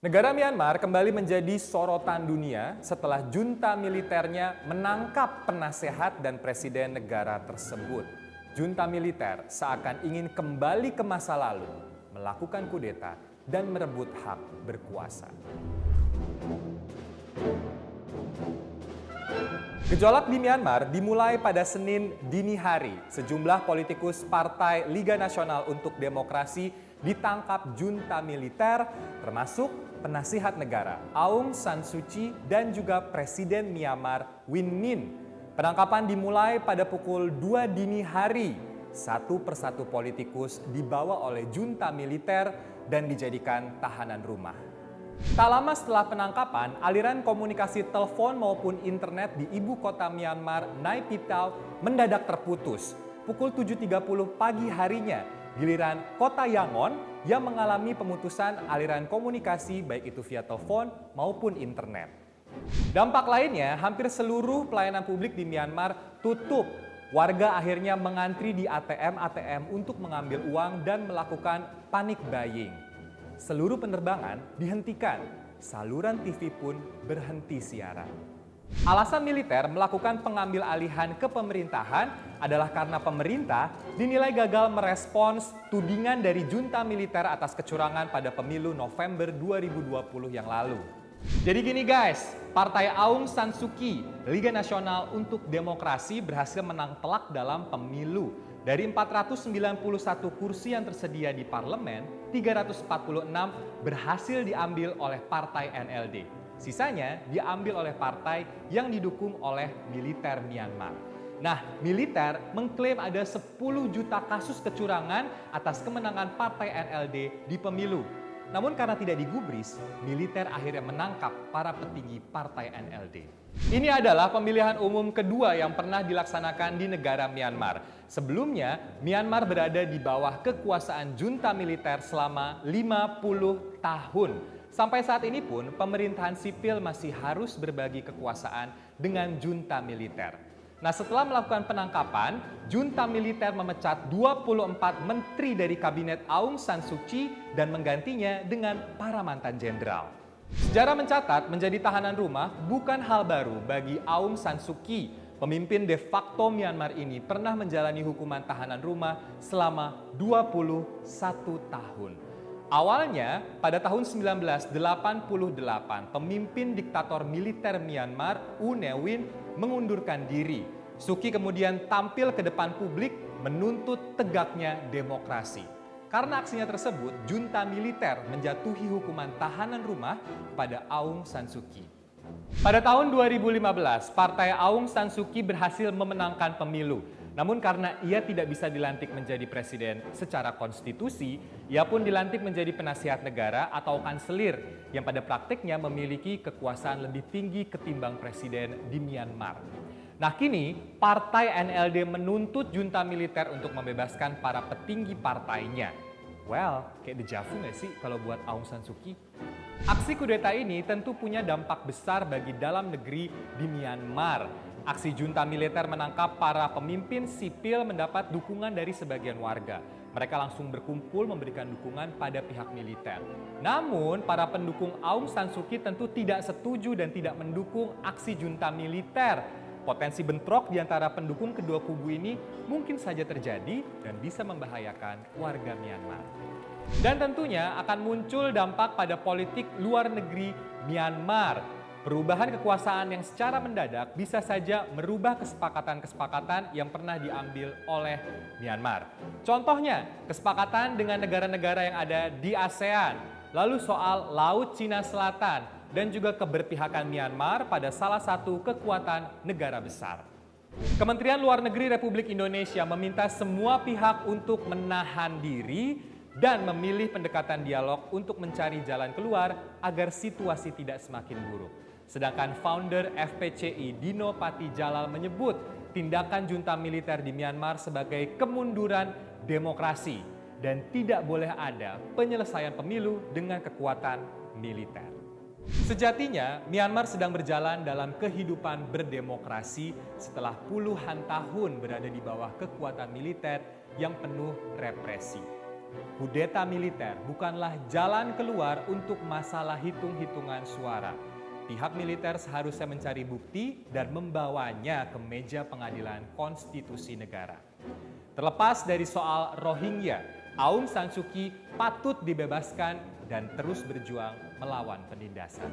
Negara Myanmar kembali menjadi sorotan dunia setelah junta militernya menangkap penasehat dan presiden negara tersebut. Junta militer seakan ingin kembali ke masa lalu, melakukan kudeta dan merebut hak berkuasa. Gejolak di Myanmar dimulai pada Senin dini hari. Sejumlah politikus Partai Liga Nasional untuk Demokrasi ditangkap junta militer, termasuk penasihat negara Aung San Suu Kyi dan juga Presiden Myanmar Win Myint. Penangkapan dimulai pada pukul 2 dini hari. Satu persatu politikus dibawa oleh junta militer dan dijadikan tahanan rumah. Tak lama setelah penangkapan, aliran komunikasi telepon maupun internet di ibu kota Myanmar, Naypyidaw, mendadak terputus. Pukul 7.30 pagi harinya, giliran kota Yangon yang mengalami pemutusan aliran komunikasi baik itu via telepon maupun internet. Dampak lainnya, hampir seluruh pelayanan publik di Myanmar tutup. Warga akhirnya mengantri di ATM untuk mengambil uang dan melakukan panic buying. Seluruh penerbangan dihentikan, saluran TV pun berhenti siaran. Alasan militer melakukan pengambil alihan ke pemerintahan adalah karena pemerintah dinilai gagal merespons tudingan dari junta militer atas kecurangan pada pemilu November 2020 yang lalu. Jadi gini guys, Partai Aung San Suu Kyi, Liga Nasional untuk Demokrasi berhasil menang telak dalam pemilu. Dari 491 kursi yang tersedia di parlemen, 346 berhasil diambil oleh Partai NLD. Sisanya diambil oleh partai yang didukung oleh militer Myanmar. Nah, militer mengklaim ada 10 juta kasus kecurangan atas kemenangan Partai NLD di pemilu. Namun karena tidak digubris, militer akhirnya menangkap para petinggi Partai NLD. Ini adalah pemilihan umum kedua yang pernah dilaksanakan di negara Myanmar. Sebelumnya, Myanmar berada di bawah kekuasaan junta militer selama 50 tahun. Sampai saat ini pun, pemerintahan sipil masih harus berbagi kekuasaan dengan junta militer. Nah, setelah melakukan penangkapan, junta militer memecat 24 menteri dari kabinet Aung San Suu Kyi dan menggantinya dengan para mantan jenderal. Sejarah mencatat menjadi tahanan rumah bukan hal baru bagi Aung San Suu Kyi. Pemimpin de facto Myanmar ini pernah menjalani hukuman tahanan rumah selama 21 tahun. Awalnya, pada tahun 1988, pemimpin diktator militer Myanmar, U Ne Win, mengundurkan diri. Suu Kyi kemudian tampil ke depan publik menuntut tegaknya demokrasi. Karena aksinya tersebut, junta militer menjatuhi hukuman tahanan rumah pada Aung San Suu Kyi. Pada tahun 2015, Partai Aung San Suu Kyi berhasil memenangkan pemilu. Namun karena ia tidak bisa dilantik menjadi presiden secara konstitusi, ia pun dilantik menjadi penasihat negara atau kanselir yang pada praktiknya memiliki kekuasaan lebih tinggi ketimbang presiden di Myanmar. Nah kini, Partai NLD menuntut junta militer untuk membebaskan para petinggi partainya. Well, kayak dejavu nggak sih kalau buat Aung San Suu Kyi? Aksi kudeta ini tentu punya dampak besar bagi dalam negeri di Myanmar. Aksi junta militer menangkap para pemimpin sipil mendapat dukungan dari sebagian warga. Mereka langsung berkumpul memberikan dukungan pada pihak militer. Namun, para pendukung Aung San Suu Kyi tentu tidak setuju dan tidak mendukung aksi junta militer. Potensi bentrok di antara pendukung kedua kubu ini mungkin saja terjadi dan bisa membahayakan warga Myanmar. Dan tentunya akan muncul dampak pada politik luar negeri Myanmar. Perubahan kekuasaan yang secara mendadak bisa saja merubah kesepakatan-kesepakatan yang pernah diambil oleh Myanmar. Contohnya, kesepakatan dengan negara-negara yang ada di ASEAN, lalu soal Laut Cina Selatan, dan juga keberpihakan Myanmar pada salah satu kekuatan negara besar. Kementerian Luar Negeri Republik Indonesia meminta semua pihak untuk menahan diri dan memilih pendekatan dialog untuk mencari jalan keluar agar situasi tidak semakin buruk. Sedangkan founder FPCI Dino Patijalal menyebut tindakan junta militer di Myanmar sebagai kemunduran demokrasi dan tidak boleh ada penyelesaian pemilu dengan kekuatan militer. Sejatinya, Myanmar sedang berjalan dalam kehidupan berdemokrasi setelah puluhan tahun berada di bawah kekuatan militer yang penuh represi. Kudeta militer bukanlah jalan keluar untuk masalah hitung-hitungan suara. Pihak militer seharusnya mencari bukti dan membawanya ke meja pengadilan konstitusi negara. Terlepas dari soal Rohingya, Aung San Suu Kyi patut dibebaskan dan terus berjuang melawan penindasan.